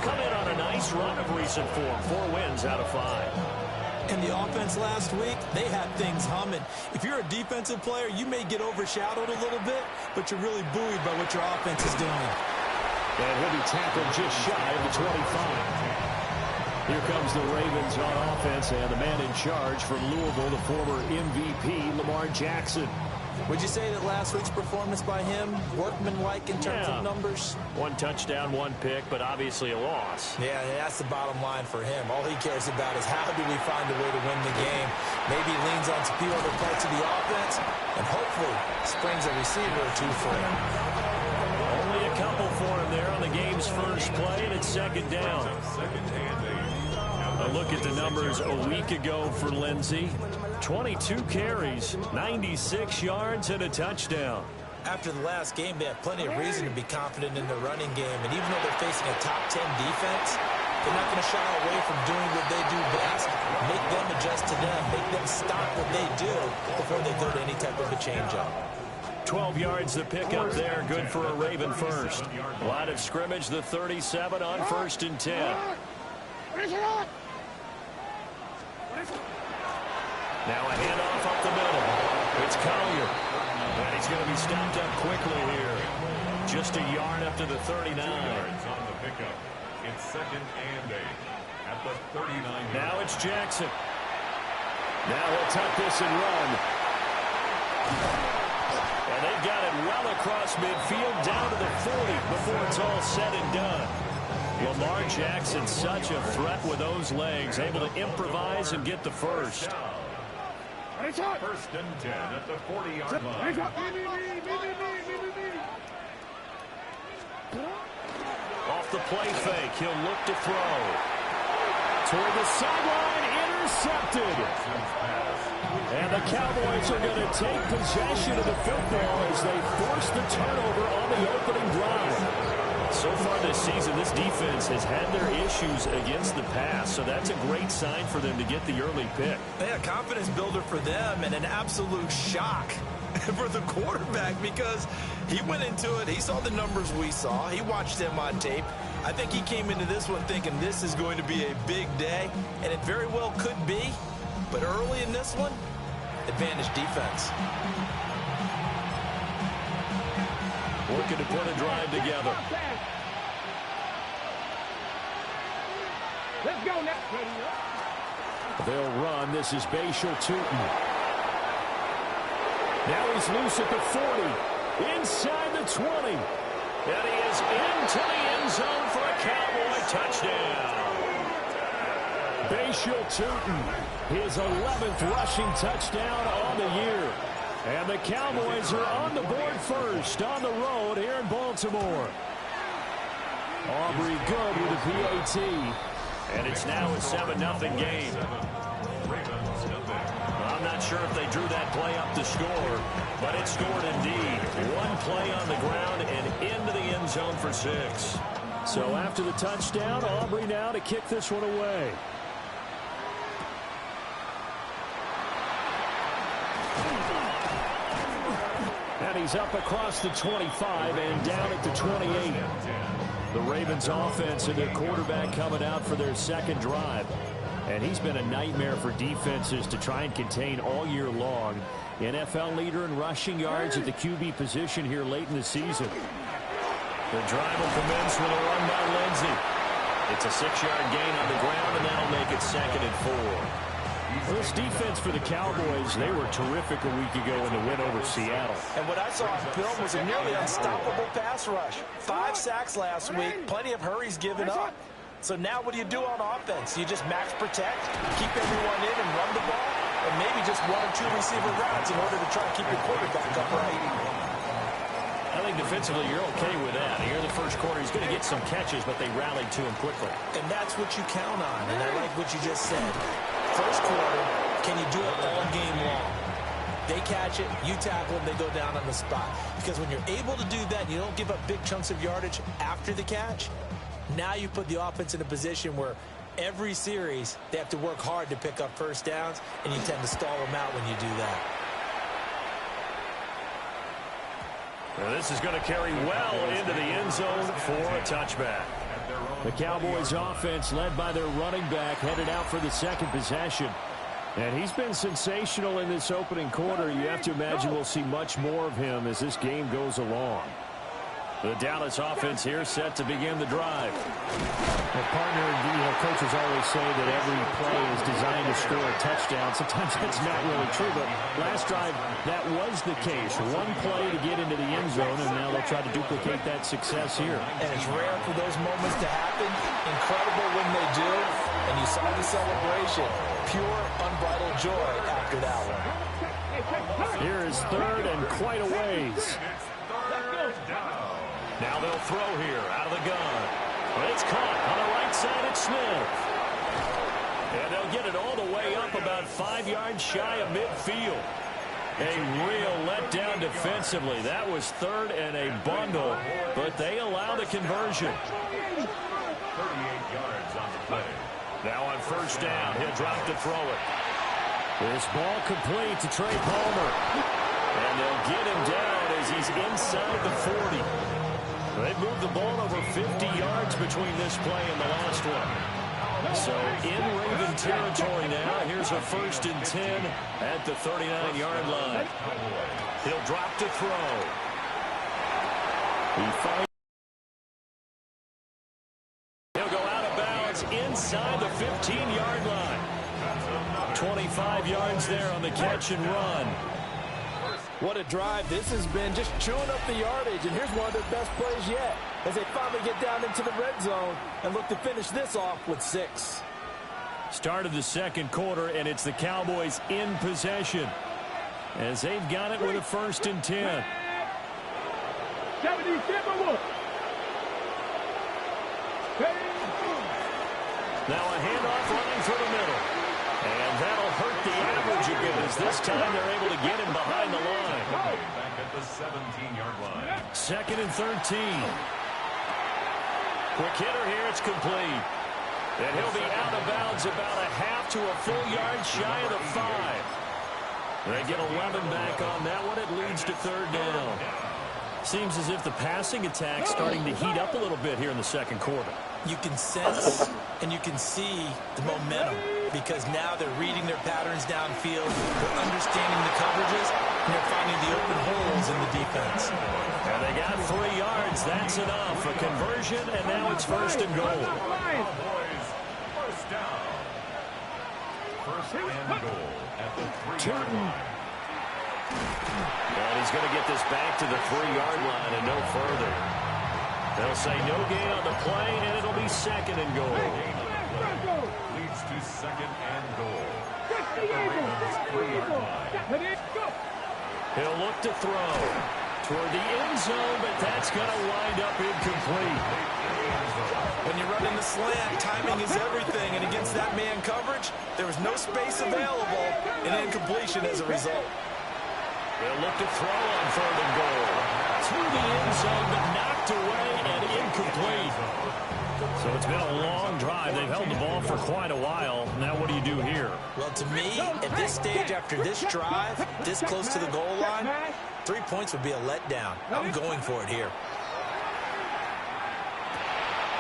come in on a nice run of recent form. 4 wins out of 5. And the offense last week, they had things humming. If you're a defensive player, you may get overshadowed a little bit, but you're really buoyed by what your offense is doing. And he'll be tackled just shy of the 25. Here comes the Ravens on offense, and the man in charge from Louisville, the former MVP, Lamar Jackson. Would you say that last week's performance by him, workmanlike in terms of numbers? 1 touchdown, 1 pick, but obviously a loss. Yeah, that's the bottom line for him. All he cares about is how do we find a way to win the game. Maybe leans on a few other parts of the offense, and hopefully springs a receiver or 2 for him. Only a couple for him there on the game's first play, and it's 2nd down. A look at the numbers a week ago for Lindsey. 22 carries, 96 yards, and a touchdown. After the last game, they have plenty of reason to be confident in their running game. And even though they're facing a top 10 defense, they're not going to shy away from doing what they do best. Make them adjust to them. Make them stop what they do before they go to any type of a change-up. 12 yards the pickup there. Good for a Raven first. Line of scrimmage, the 37 on 1st and 10. Now a handoff up the middle. It's Collier. And he's going to be stopped up quickly here. Just a yard up to the 39. 2 yards on the pickup. It's 2nd and 8 at the 39. Now it's Jackson. Now he'll tuck this and run. And they've got it well across midfield down to the 40 before it's all said and done. Lamar Jackson, such a threat with those legs, able to improvise and get the first. 1st and 10 at the 40-yard line. Off the play fake, he'll look to throw. Toward the sideline, intercepted. And the Cowboys are going to take possession of the football as they force the turnover on the opening drive. So far this season, this defense has had their issues against the pass, so that's a great sign for them to get the early pick. Yeah, confidence builder for them and an absolute shock for the quarterback because he went into it. He saw the numbers we saw. He watched them on tape. I think he came into this one thinking this is going to be a big day, and it very well could be. But early in this one, advantage defense. Working to put a drive together. Let's go now. They'll run. This is Bashal Tootin. Now he's loose at the 40. Inside the 20. And he is into the end zone for a Cowboy touchdown. Bashal Tootin, his 11th rushing touchdown on the year. And the Cowboys are on the board first on the road here in Baltimore. Aubrey good with a PAT. And it's now a 7-0 game. I'm not sure if they drew that play up to score, but it scored indeed. 1 play on the ground and into the end zone for 6. So after the touchdown, Aubrey now to kick this one away. And he's up across the 25 and down at the 28. The Ravens offense and their quarterback coming out for their 2nd drive. And he's been a nightmare for defenses to try and contain all year long. NFL leader in rushing yards at the QB position here late in the season. The drive will commence with a run by Lindsey. It's a 6-yard gain on the ground, and that'll make it 2nd and 4. Well, this defense for the Cowboys, they were terrific a week ago in the win over Seattle. And what I saw on film was a nearly unstoppable pass rush. 5 sacks last week, plenty of hurries given up. So now what do you do on offense? You just max protect, keep everyone in and run the ball, and maybe just 1 or 2 receiver routes in order to try to keep your quarterback upright. I think defensively you're okay with that. Here in the first quarter, he's going to get some catches, but they rallied to him quickly. And that's what you count on, and I like what you just said. First quarter, can you do it all game long? They catch it, you tackle them, they go down on the spot. Because when you're able to do that, you don't give up big chunks of yardage after the catch. Now you put the offense in a position where every series they have to work hard to pick up first downs, and you tend to stall them out when you do that. Well, this is going to carry well into the end zone for a touchback. At their own The Cowboys offense led by their running back headed out for the second possession. And he's been sensational in this opening quarter. You have to imagine we'll see much more of him as this game goes along. The Dallas offense here set to begin the drive. Well, partner, coaches always say that every play is designed to score a touchdown. Sometimes that's not really true, but last drive, that was the case. One play to get into the end zone, and now they'll try to duplicate that success here. And it's rare for those moments to happen. Incredible when they do. And you saw the celebration. Pure, unbridled joy after that one. Here is third and quite a ways. Now they'll throw here out of the gun. It's caught on the right side at Smith. And they'll get it all the way up about 5 yards shy of midfield. A real letdown defensively. That was third and a bundle, but they allow the conversion. 38 yards on the play. Now on first down, he'll drop to throw it. This ball complete to Trey Palmer. And they'll get him down as he's inside the 40. They've moved the ball over 50 yards between this play and the last one. So in Raven territory now. Here's a 1st and 10 at the 39-yard line. He'll drop to throw. He'll go out of bounds inside the 15-yard line. 25 yards there on the catch and run. What a drive this has been, just chewing up the yardage, and here's one of their best plays yet as they finally get down into the red zone and look to finish this off with 6. Start of the second quarter, and it's the Cowboys in possession as they've got it with a 1st and 10. Now a handoff running for the middle. And that'll hurt the average a bit as this time they're able to get him behind the line. Back at the 17-yard line. 2nd and 13. Quick hitter here, it's complete. And he'll be out of bounds about a half to a full yard shy of the 5. They get 11 back on that one. It leads to 3rd down. Seems as if the passing attack's starting to heat up a little bit here in the second quarter. You can sense and you can see the momentum because now they're reading their patterns downfield, they're understanding the coverages, and they're finding the open holes in the defense. And they got 3 yards. That's enough. A conversion, and now it's 1st and goal. Cowboys, 1st down. 1st and goal at the 3-yard line. And he's going to get this back to the 3-yard line and no further. They'll say no gain on the play, and it'll be 2nd and goal. Leads to 2nd and goal. At the Ravens' 3-yard line. He'll look to throw toward the end zone, but that's going to wind up incomplete. When you run in the slant, timing is everything, and against that man coverage, there was no space available, and incompletion as a result. They'll look to throw on 3rd and goal. Through the end zone, but knocked away and incomplete. So it's been a long drive. They've held the ball for quite a while. Now what do you do here? Well, to me, at this stage after this drive, this close to the goal line, 3 points would be a letdown. I'm going for it here.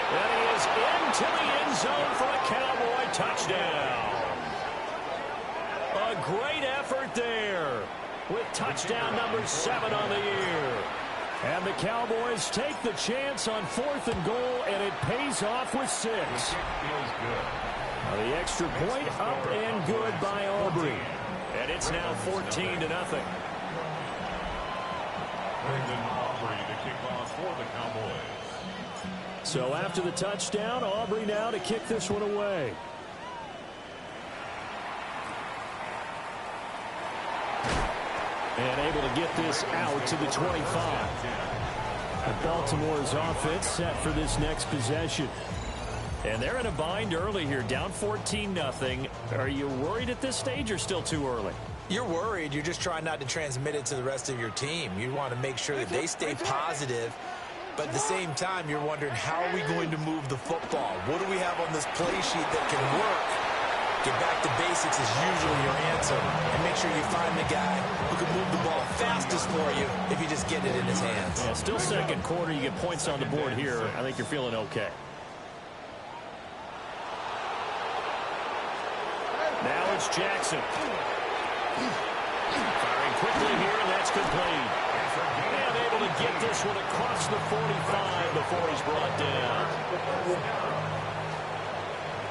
And he is into the end zone for a Cowboy touchdown. A great effort there with touchdown number 7 on the year. And the Cowboys take the chance on 4th and goal, and it pays off with 6. Feels good. Now the extra point up and good by Aubrey. And it's now 14-0. Brendan Aubrey to kick off for the Cowboys. So after the touchdown, Aubrey now to kick this one away. And able to get this out to the 25. And Baltimore's offense set for this next possession. And they're in a bind early here, down 14-0. Are you worried at this stage or still too early? You're worried. You're just trying not to transmit it to the rest of your team. You want to make sure that they stay positive. But at the same time, you're wondering, how are we going to move the football? What do we have on this play sheet that can work? Get back to basics is usually your answer. And make sure you find the guy who can move the ball fastest for you if you just get it in his hands. Yeah, still second quarter. You get points on the board here. I think you're feeling okay. pass, Jackson. Firing quickly here, and that's complete. And able to get this one across the 45 before he's brought down.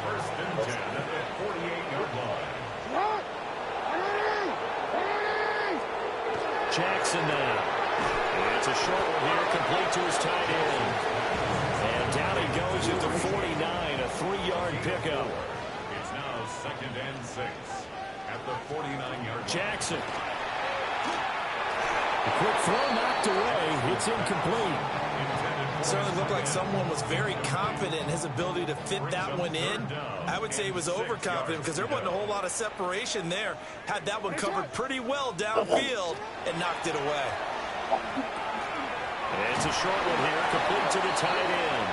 First and 10 at the 48-yard line. Jackson now. It's a short one here, complete to his tight end. And down he goes at the 49, a 3-yard pickup. It's now second and 6 at the 49-yard line. Jackson. A quick throw knocked away. It's incomplete. It certainly looked like someone was very confident in his ability to fit that one in. I would say he was overconfident because there wasn't a whole lot of separation there. Had that one covered pretty well downfield and knocked it away. It's a short one here, complete to the tight end.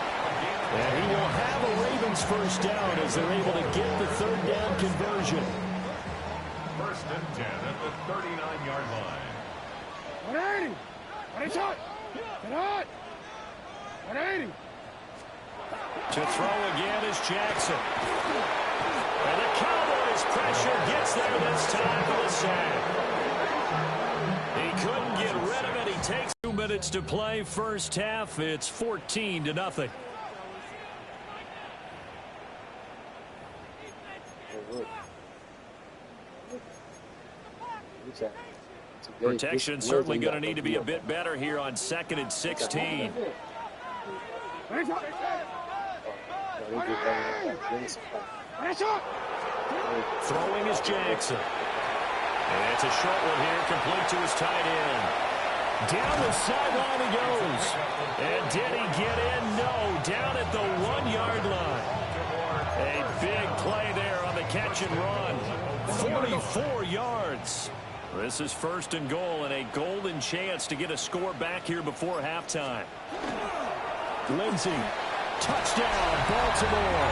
And he will have a Ravens first down as they're able to get the third down conversion. First and 10 at the 39-yard line. 180. 180 shot. Get on. 180. To throw again is Jackson. And the Cowboys pressure gets there this time for the sack. He couldn't get rid of it. He takes 2 minutes to play first half. It's 14-0. Protection certainly going to need to be a bit better here on 2nd and 16. Throwing is Jackson. And it's a short one here, complete to his tight end. Down the sideline he goes. And did he get in? No, down at the 1-yard line. A big play there on the catch and run. 44 yards. This is 1st and goal and a golden chance to get a score back here before halftime. Lindsey, touchdown, Baltimore.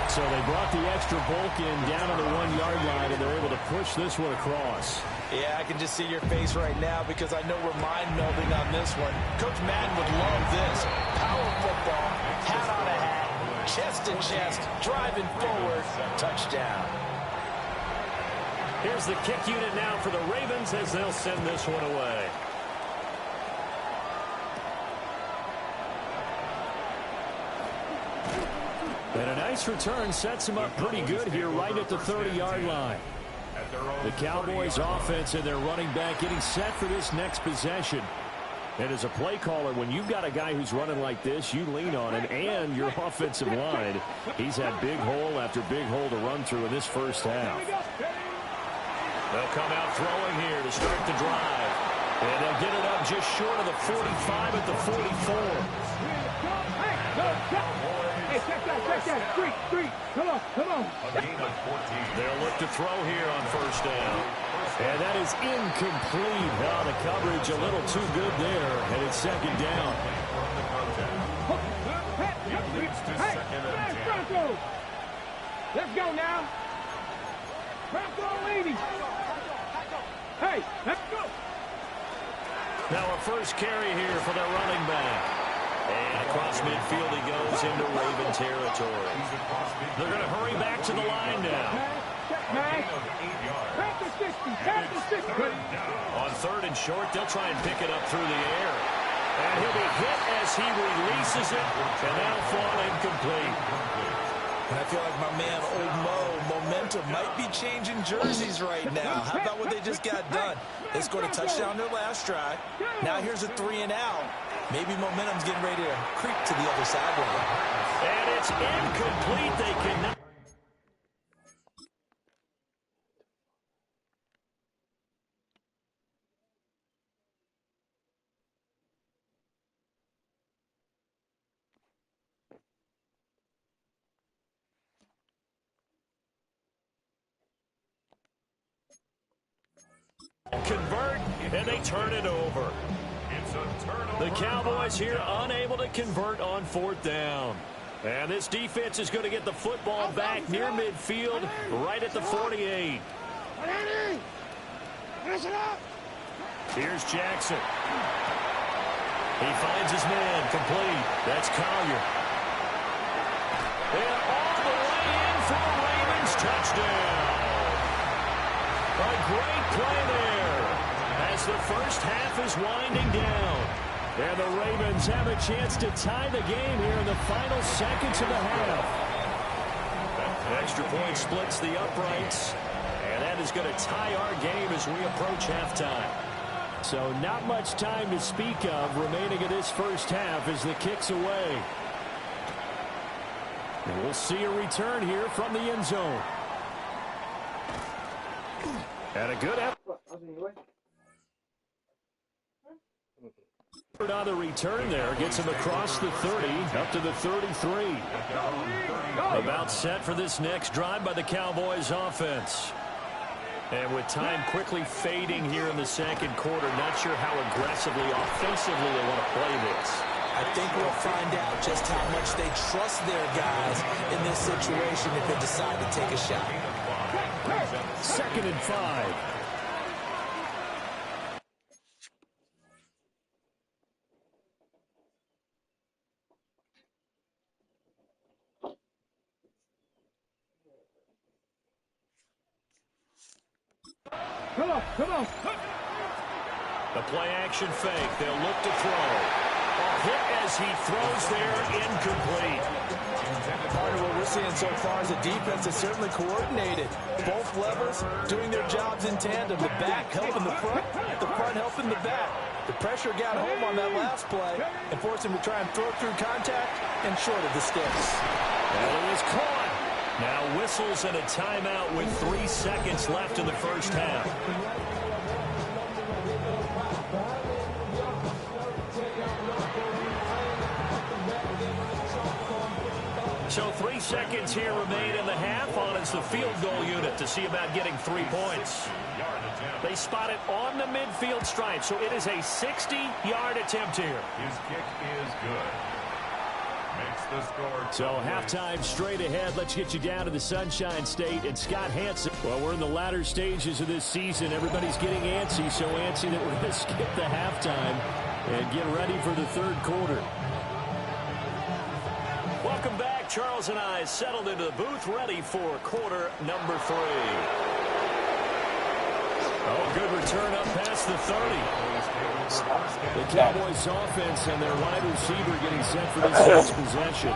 So they brought the extra bulk in down on the 1-yard line, and they're able to push this one across. Yeah, I can just see your face right now because I know we're mind-melding on this one. Coach Madden would love this. Power football, hat on a hat, chest to chest, driving forward, touchdown. Here's the kick unit now for the Ravens as they'll send this one away. And a nice return sets him up pretty good here right at the 30-yard line. The Cowboys offense and their running back getting set for this next possession. And as a play caller, when you've got a guy who's running like this, you lean on him and your offensive line. He's had big hole after big hole to run through in this first half. They'll come out throwing here to start the drive. And they'll get it up just short of the 45 at the 44. Hey, check that. Street. Come on. They'll look to throw here on first down. And that is incomplete. Now the coverage a little too good there. And it's 2nd down. Hey, Bronco. Let's go now. Bronco leading. Hey, let's go. Now a first carry here for their running back. And across midfield he goes into Raven territory. They're going to hurry back to the line now. On 3rd and short, they'll try and pick it up through the air. And he'll be hit as he releases it. And that'll fall incomplete. And I feel like my man, Old Mo, momentum might be changing jerseys right now. How about what they just got done? They scored a touchdown their last drive. Now here's a 3 and out. Maybe momentum's getting ready to creep to the other sideline. And it's incomplete. They cannot. Convert, and they turn it over. The Cowboys here unable to convert on 4th down. And this defense is going to get the football back near midfield, right at the 48. Here's Jackson. He finds his man, complete. That's Collier. And all the way in for a Ravens touchdown. A great play there as the first half is winding down. And the Ravens have a chance to tie the game here in the final seconds of the half. Extra point splits the uprights. And that is going to tie our game as we approach halftime. So not much time to speak of remaining in this first half as the kick's away. And we'll see a return here from the end zone. And a good effort on the return there. Gets him across the 30, up to the 33. About set for this next drive by the Cowboys offense. And with time quickly fading here in the second quarter, not sure how aggressively, offensively they want to play this. I think we'll find out just how much they trust their guys in this situation if they decide to take a shot. 2nd and 5. Come on, come on. The play action fake. They'll look to throw. A hit as he throws there, incomplete. Part of what we're seeing so far is the defense is certainly coordinated. Both levers doing their jobs in tandem. The back helping the front helping the back. The pressure got home on that last play and forced him to try and throw through contact and short of the sticks. And it was caught. Now whistles and a timeout with 3 seconds left in the first half. So 3 seconds here remain in the half on as the field goal unit to see about getting 3 points. They spot it on the midfield stripe, so it is a 60-yard attempt here. His kick is good. Makes the score. So halftime straight ahead. Let's get you down to the Sunshine State and Scott Hansen. Well, we're in the latter stages of this season. Everybody's getting antsy, so antsy that we're going to skip the halftime and get ready for the third quarter. Welcome back. Charles and I settled into the booth, ready for quarter number 3. Oh, good return up past the 30. The Cowboys offense and their wide receiver getting set for this next possession.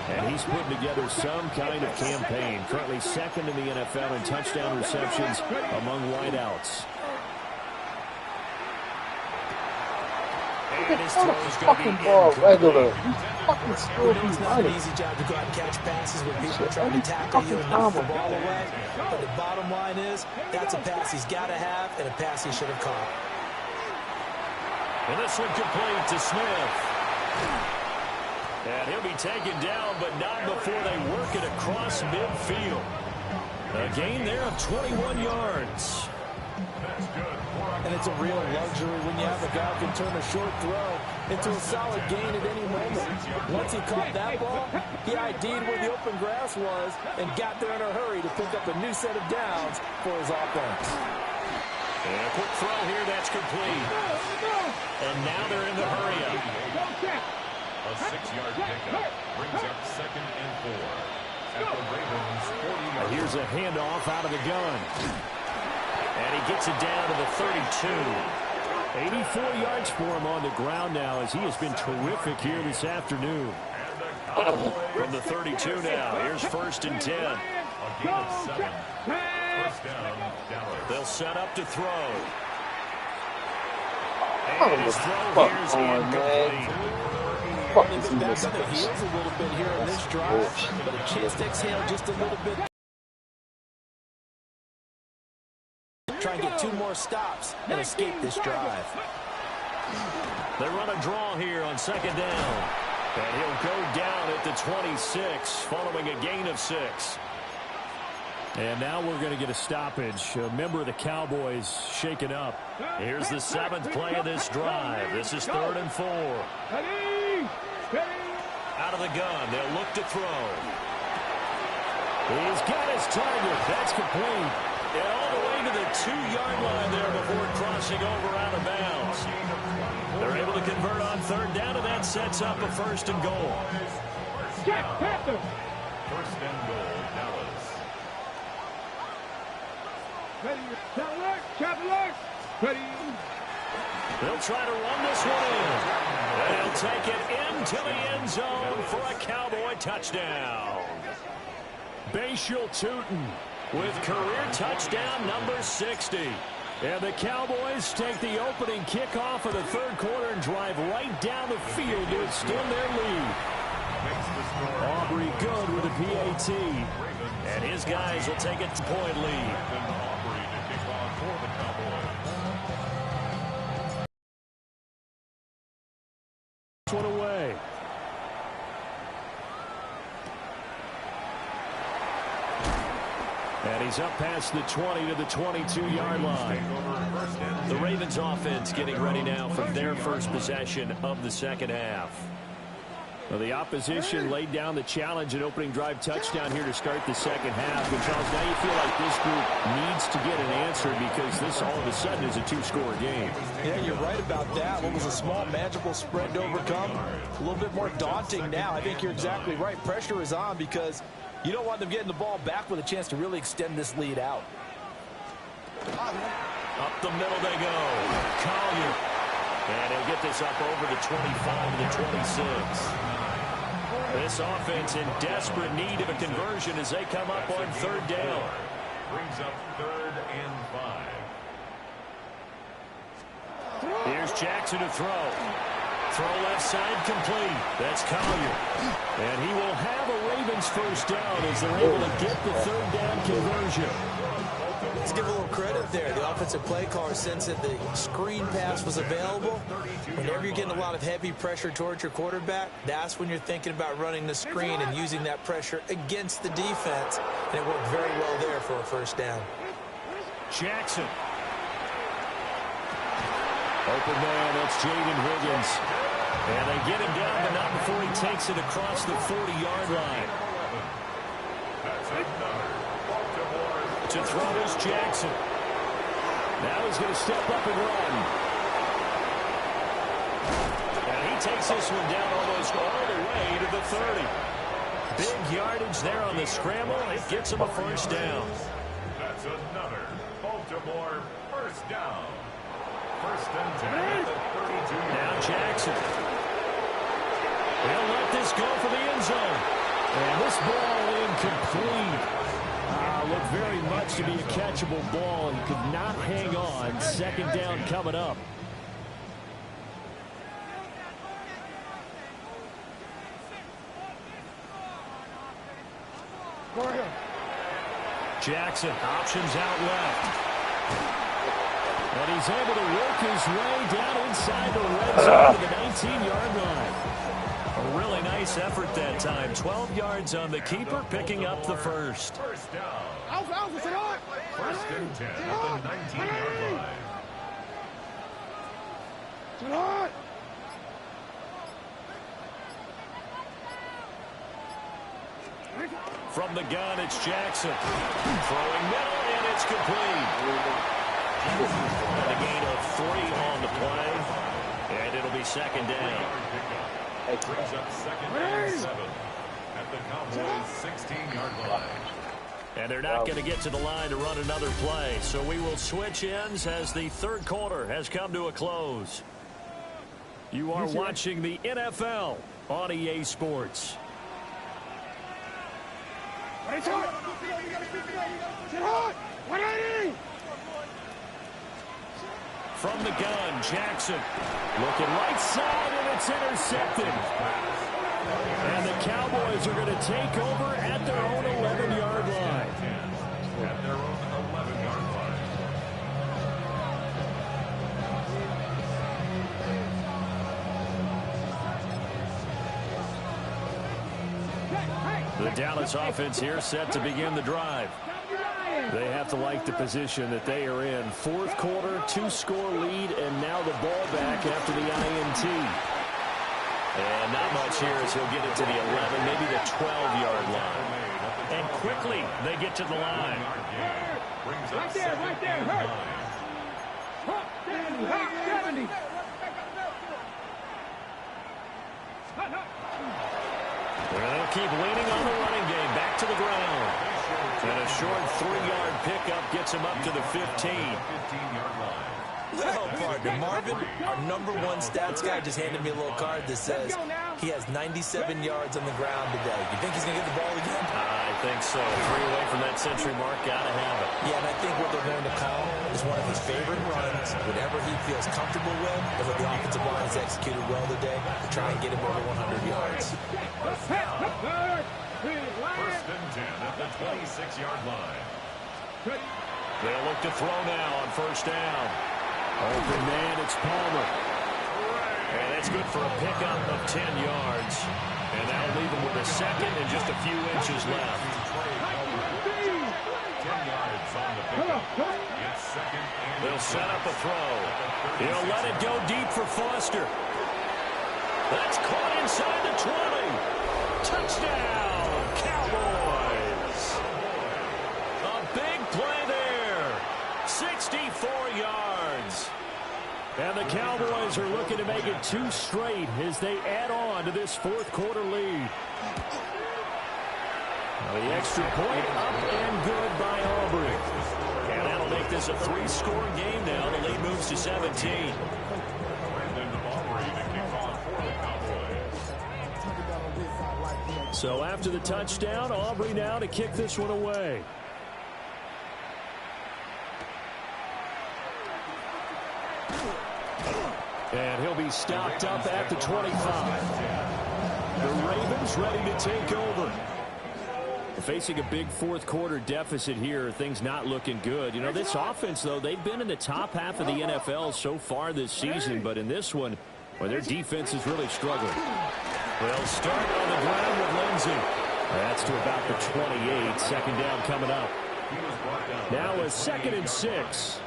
And he's putting together some kind of campaign. Currently 2nd in the NFL in touchdown receptions among wideouts. And his throw is going to be incomplete. It's not an easy job to go out and catch passes when people are trying to tackle you and knock the ball away. But the bottom line is, that's a pass he's got to have and a pass he should have caught. And this one complete to Smith. And he'll be taken down, but not before they work it across midfield. A gain there of 21 yards. And it's a real luxury when you have a guy who can turn a short throw into a solid gain at any moment. Once he caught that ball, he ID'd where the open grass was and got there in a hurry to pick up a new set of downs for his offense. And a quick throw here, that's complete. And now they're in the hurry-up. A 6-yard pickup brings up 2nd and 4 at the Ravens' 40-yard. Here's a handoff out of the gun. And he gets it down to the 32. 84 yards for him on the ground now as he has been terrific here this afternoon. From the 32 now, here's 1st and 10. A gain of 7. First down, Dallas. They'll set up to throw. And his throw here is incomplete. They've been back on their heels a little bit here on this drive, but a chance to exhale just a little bit. Try and get 2 more stops and escape this drive. They run a draw here on 2nd down. And he'll go down at the 26 following a gain of 6. And now we're going to get a stoppage. A member of the Cowboys shaken up. Here's the 7th play of this drive. This is 3rd and 4. Out of the gun. They'll look to throw. He's got his target. That's complete. And all the way to the 2-yard line there before crossing over out of bounds. They're able to convert on 3rd down, and that sets up a 1st and goal. First and goal, Dallas. They'll try to run this one in. And he'll take it into the end zone for a Cowboy touchdown. Bashal Tootin with career touchdown number 60. And the Cowboys take the opening kickoff of the third quarter and drive right down the field to extend their lead. Aubrey Good with a PAT. And his guys will take a point lead. One away. And he's up past the 20 to the 22-yard line. The Ravens offense getting ready now for their first possession of the second half. Well, the opposition laid down the challenge and opening drive touchdown here to start the second half. And Charles, now you feel like this group needs to get an answer because this all of a sudden is a two-score game. Yeah, you're right about that. What was a small, manageable spread to overcome, a little bit more daunting now. I think you're exactly right. Pressure is on because you don't want them getting the ball back with a chance to really extend this lead out. Up the middle they go. Collier. And he'll get this up over the 25 to the 26. This offense in desperate need of a conversion as they come up on third down. Brings up 3rd and 5. Here's Jackson to throw. Throw left side complete. That's Collier. And he will have a Ravens first down as they're able to get the third down conversion. Let's give a little credit there. The offensive play caller sensed that the screen pass was available. Whenever you're getting a lot of heavy pressure towards your quarterback, that's when you're thinking about running the screen and using that pressure against the defense. And it worked very well there for a first down. Jackson. Open man, that's Jaden Higgins. And they get him down, but not before he takes it across the 40-yard line. To throw is Jackson. Now he's going to step up and run. And he takes this one down almost all the way to the 30. Big yardage there on the scramble. It gets him a first down. That's another Baltimore first down. 1st and 10 at the 32. Now Jackson. They'll let this go for the end zone. And this ball incomplete. Looked very much to be a catchable ball and could not hang on. Second down coming up. Jackson options out left. And he's able to work his way down inside the red zone to the 19-yard line. A really nice effort that time. 12 yards on the keeper, picking up the first. First down. 1st and 10 at the 19-yard line. From the gun, it's Jackson. Throwing middle, and it's complete. And a gain of 3 on the play. And it'll be second down. Brings up 2nd and 7 at the Cowboys' 16-yard line. And they're not going to get to the line to run another play. So we will switch ends as the third quarter has come to a close. You are watching the NFL on EA Sports. From the gun, Jackson looking right side, and it's intercepted. And the Cowboys are going to take over at their own 11-yard line. At their own 11-yard line. The Dallas offense here set to begin the drive. They have to like the position that they are in. Fourth quarter, 2-score lead, and now the ball back after the INT. And not much here as he'll get it to the 11, maybe the 12-yard line. And quickly, they get to the line. Right there, hurt. 70. Well, they'll keep leaning on the running game. Back to the ground. And a short 3-yard pickup gets him up to the 15. 15-yard line. Well, partner, Marvin, our #1 stats guy, just handed me a little card that says he has 97 yards on the ground today. You think he's going to get the ball again? I think so. 3 away from that century mark. Got to have it. Yeah, and I think what they're going to call is one of his favorite runs, whatever he feels comfortable with, and what the offensive line has executed well today to try and get him over 100 yards. First and 10 at the 26-yard line. They'll look to throw now on first down. Open man, it's Palmer. And that's good for a pickup of 10 yards. And that'll leave him with a second and just a few inches left. 10 yards on the pickup. It's second and They'll set up a throw. He'll let it go deep for Foster. That's caught inside the 20. Touchdown, Cowboys. A big play there. 64 yards. And the Cowboys are looking to make it 2 straight as they add on to this fourth-quarter lead. The extra point up and good by Aubrey. And that'll make this a 3-score game now. The lead moves to 17. So after the touchdown, Aubrey now to kick this one away. And he'll be stopped up at the 25. The Ravens ready to take over. Facing a big fourth-quarter deficit here, things not looking good. You know, this offense, though, they've been in the top half of the NFL so far this season, but in this one, well, their defense is really struggling. They'll start on the ground with Lindsey. That's to about the 28. Second down coming up. Now a 2nd and 6.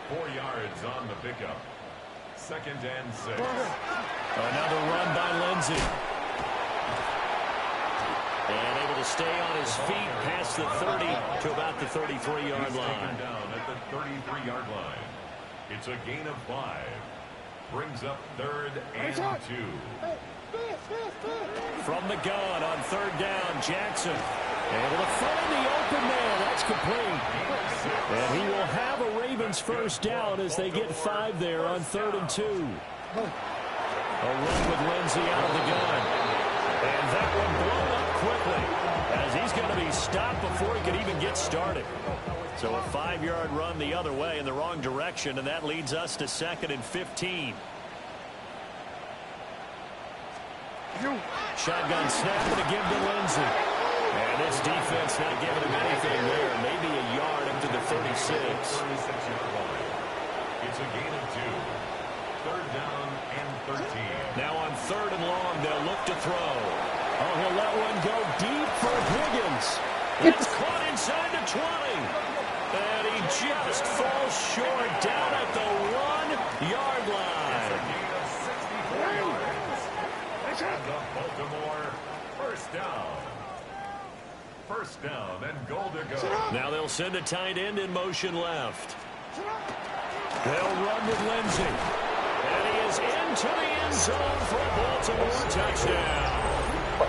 4 yards on the pickup. 2nd and 6. Another run by Lindsey. And able to stay on his feet past the 30 to about the 33-yard line. Down at the 33-yard line. It's a gain of 5. Brings up 3rd and 2. From the gun on 3rd down, Jackson. Able to find the open man. That's complete. And he will have a Ravens first down as they get 5 there on 3rd and 2. A run with Lindsey out of the gun. And that one blown up quickly as he's going to be stopped before he can even get started. So a 5-yard run the other way in the wrong direction, and that leads us to 2nd and 15. Shotgun snap to give to Lindsey. And this defense not giving him anything there. Maybe a yard up to the 36. 36-yard line. It's a gain of 2. 3rd down and 13. Now on 3rd and long, they'll look to throw. Oh, he'll let one go deep for Higgins. It's caught inside the 20. And he just falls short down at the 1-yard line. A gain of 64 yards. And the Baltimore first down. First down and goal to go. Now they'll send a tight end in motion left. They'll run with Lindsey. And he is into the end zone for a Baltimore touchdown. A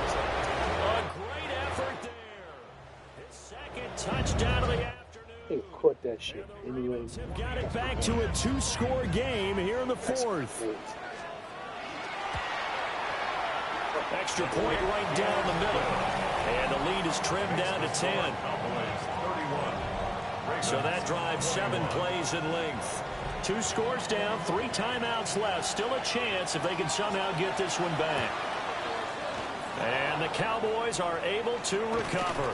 great effort there. His 2nd touchdown of the afternoon. They caught that shit anyway. Have got it back to a 2-score game here in the 4th. Extra point right down the middle. And the lead is trimmed down to 10. So that drives 7 plays in length. 2 scores down, 3 timeouts left. Still a chance if they can somehow get this one back. And the Cowboys are able to recover.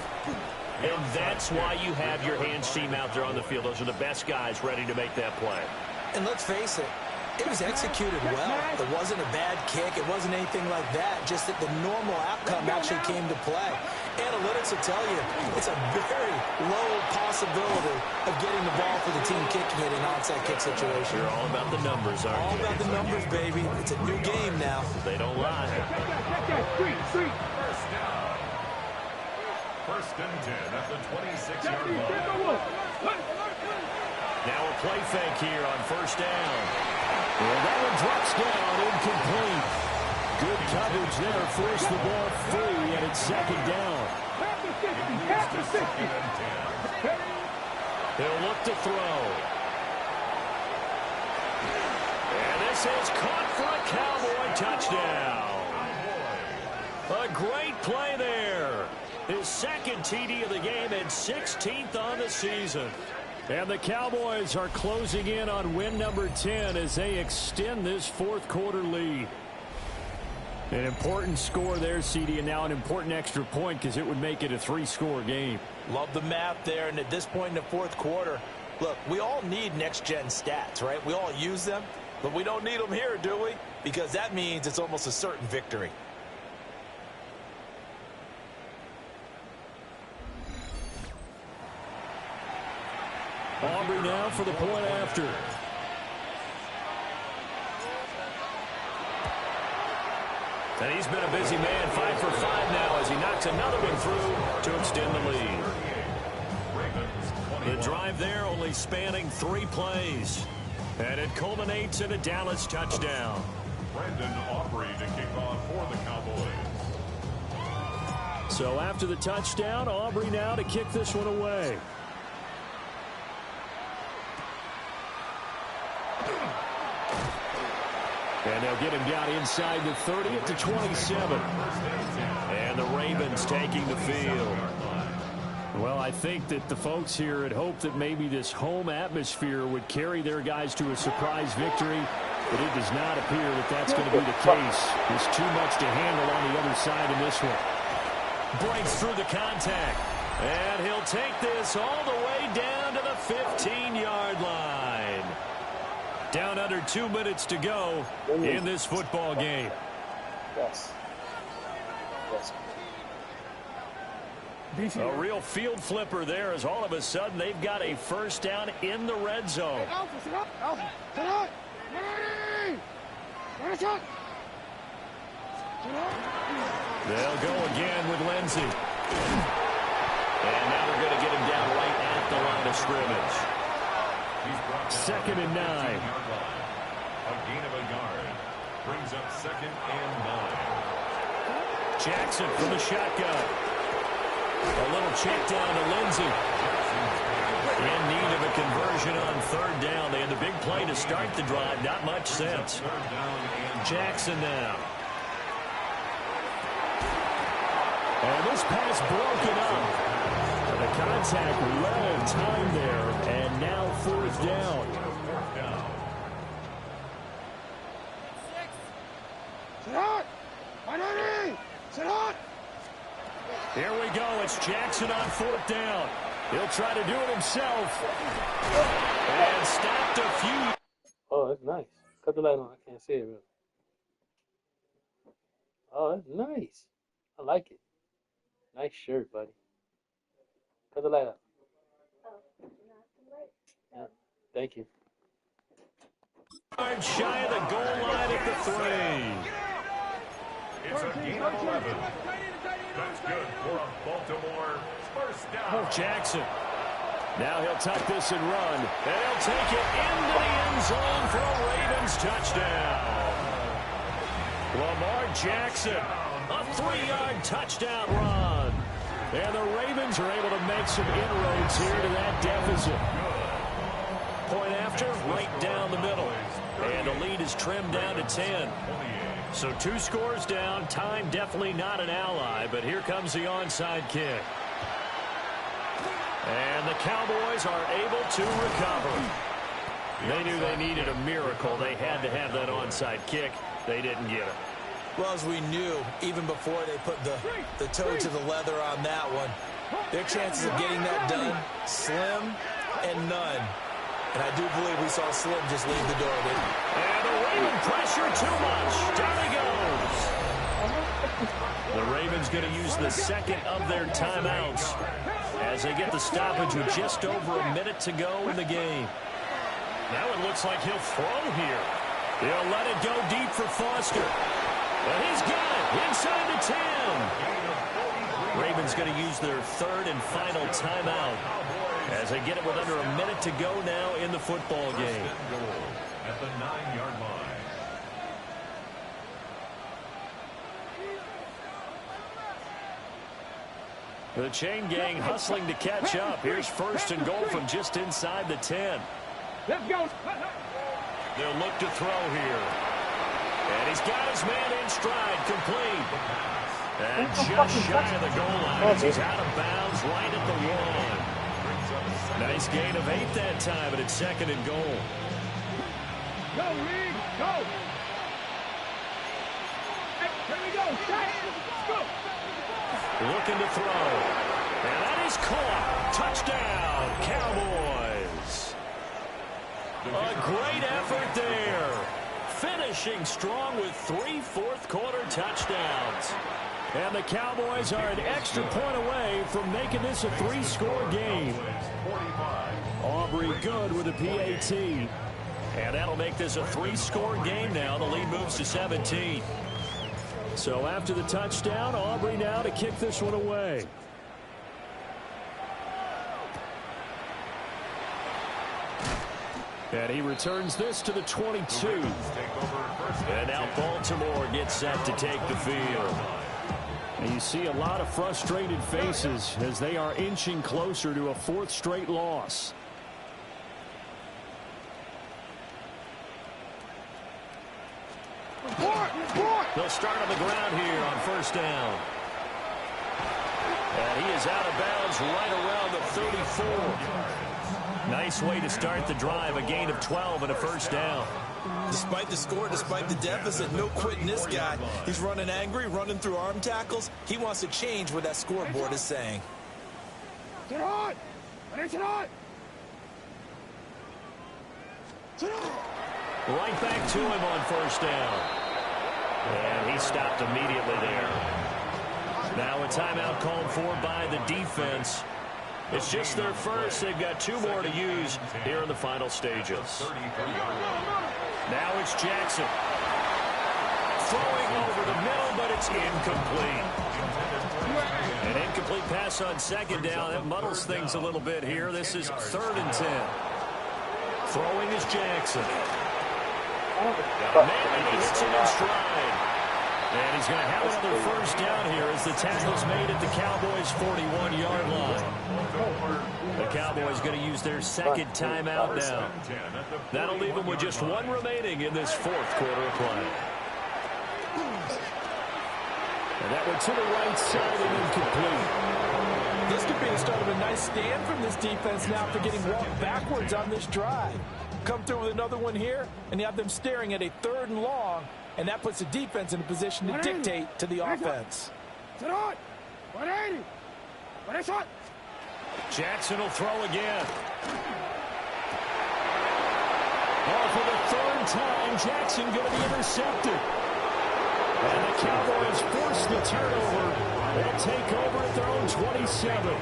And that's why you have your hands team out there on the field. Those are the best guys ready to make that play. And let's face it, it was executed well. It wasn't a bad kick. It wasn't anything like that. Just that the normal outcome actually came to play. Analytics will tell you it's a very low possibility of getting the ball for the team kicking it in an onside kick situation. You're all about the numbers, aren't you? All about the numbers, baby. It's a new game now. They don't lie. First down. 1st and 10 at the 26-yard line. Now a play fake here on first down. Well, that one drops down, incomplete. Good coverage there, forced the ball free, and it's 2nd down. It moves to 2nd and 10. He'll look to throw. And this is caught for a Cowboy touchdown. A great play there. His second TD of the game and 16th on the season. And the Cowboys are closing in on win number 10 as they extend this fourth quarter lead. An important score there, CD, and now an important extra point because it would make it a 3-score game. Love the math there, and at this point in the fourth quarter, look, we all need next-gen stats, right? We all use them, but we don't need them here, do we? Because that means it's almost a certain victory. Aubrey now for the point after. And he's been a busy man, 5 for 5 now as he knocks another one through to extend the lead. The drive there only spanning 3 plays. And it culminates in a Dallas touchdown. Brandon Aubrey to kick off for the Cowboys. So after the touchdown, Aubrey now to kick this one away. And they'll get him down inside the 30 at the 27. And the Ravens taking the field. Well, I think that the folks here had hoped that maybe this home atmosphere would carry their guys to a surprise victory, but it does not appear that that's going to be the case. There's too much to handle on the other side in this one. Breaks through the contact. And he'll take this all the way down to the 15-yard line. Down under 2 minutes to go in this football game. Yes. Yes. A real field flipper there as all of a sudden they've got a first down in the red zone. They'll go again with Lindsey. And now they're going to get him down right at the line of scrimmage. 2nd and 9. A gain of a yard. Brings up 2nd and 9. Jackson from the shotgun. A little check down to Lindsey. In need of a conversion on 3rd down. They had the big play to start the drive. Not much sense. Jackson now. And this pass broken up. The contact well timed there, and now 4th down. Here we go. It's Jackson on 4th down. He'll try to do it himself. And stopped a few. Oh, that's nice. Cut the light on. I can't see it really. Oh, that's nice. I like it. Nice shirt, buddy. Cut the light up. Yeah, thank you. Shy of the goal line at the 3. It's a gain of 11. That's good for a Baltimore first down. Jackson. Now he'll tuck this and run. And he'll take it into the end zone for a Ravens touchdown. Lamar Jackson, a 3-yard touchdown run. And the Ravens are able to make some inroads here to that deficit. Point after, right down the middle. And the lead is trimmed down to 10. So 2 scores down. Time definitely not an ally, but here comes the onside kick. And the Cowboys are able to recover. They knew they needed a miracle. They had to have that onside kick. They didn't get it. Well, as we knew, even before they put the toe to the leather on that one, their chances of getting that done, slim and none. And I do believe we saw Slim just leave the door, didn't he? And the Raven pressure too much. Down he goes. The Ravens going to use the 2nd of their timeouts as they get the stoppage with just over a minute to go in the game. Now it looks like he'll throw here. He'll let it go deep for Foster. And he's got it inside the 10. Ravens going to use their 3rd and final timeout as they get it with under a minute to go now in the football game. At the 9-yard line. The chain gang hustling to catch up. Here's first and goal from just inside the 10. Let's go. They'll look to throw here. And he's got his man in stride, complete. And just shy of the goal line as he's out of bounds right at the 1. Nice gain of 8 that time, but it's second and goal. Go, Reed, go. Hey, here we go. Let's go. Looking to throw. And that is caught. Touchdown, Cowboys. A great effort there. Finishing strong with 3 fourth-quarter touchdowns. And the Cowboys are an extra point away from making this a 3-score game. Aubrey good with a PAT. And that'll make this a 3-score game now. The lead moves to 17. So after the touchdown, Aubrey now to kick this one away. And he returns this to the 22. And now Baltimore gets set to take the field. And you see a lot of frustrated faces as they are inching closer to a 4th straight loss. They'll start on the ground here on first down. And he is out of bounds right around the 34. Nice way to start the drive, a gain of 12 and a first down. Despite the score, despite the deficit, no quitting this guy. He's running angry, running through arm tackles. He wants to change what that scoreboard is saying. Right back to him on first down. And he stopped immediately there. Now a timeout called for by the defense. It's just their first. They've got 2 more to use here in the final stages. Now it's Jackson. Throwing over the middle, but it's incomplete. An incomplete pass on second down. That muddles things a little bit here. This is 3rd and 10. Throwing is Jackson. Got a man and he hits him in stride. And he's going to have another first down here as the tackle's made at the Cowboys' 41-yard line. The Cowboys going to use their second timeout now. That'll leave them with just 1 remaining in this 4th quarter of play. And that one to the right side and incomplete. This could be the start of a nice stand from this defense now after getting walked backwards on this drive. Come through with another one here, and you have them staring at a 3rd and long, and that puts the defense in a position to dictate to the offense. Jackson will throw again. Oh, for the 3rd time, Jackson going to be intercepted. And the Cowboys force the turnover. They'll take over at their own 27.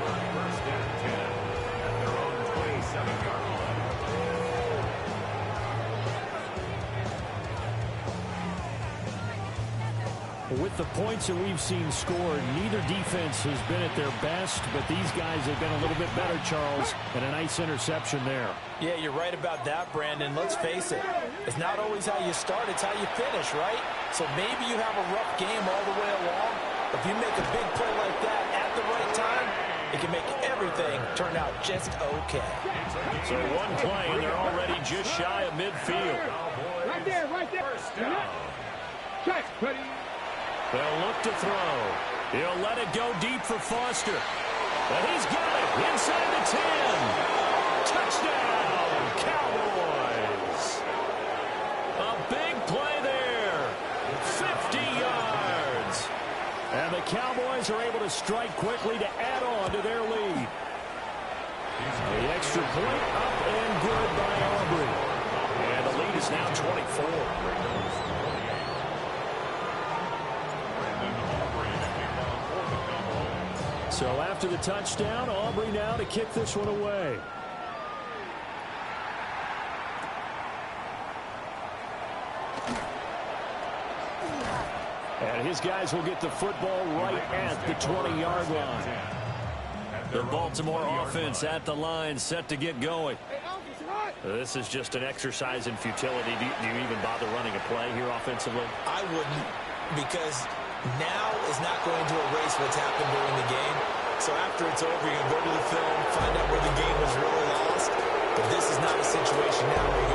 With the points that we've seen scored, neither defense has been at their best, but these guys have been a little bit better, Charles, and a nice interception there. Yeah, you're right about that, Brandon. Let's face it. It's not always how you start, it's how you finish, right? So maybe you have a rough game all the way along. If you make a big play like that at the right time, it can make everything turn out just okay. So 1 play, and they're already just shy of midfield. Right there. Check, ready. They'll look to throw. He'll let it go deep for Foster. And he's got it inside the 10. Touchdown, Cowboys. A big play there. 50 yards. And the Cowboys are able to strike quickly to add on to their lead. The extra point up and good by Aubrey. And the lead is now 24. So after the touchdown, Aubrey now to kick this one away. And his guys will get the football right at the 20-yard line. The Baltimore offense at the line, set to get going. This is just an exercise in futility. Do you even bother running a play here offensively? I wouldn't, because now is not going to erase what's happened during the game. So after it's over, you're going to go to the film, find out where the game was really lost. But this is not a situation now where you're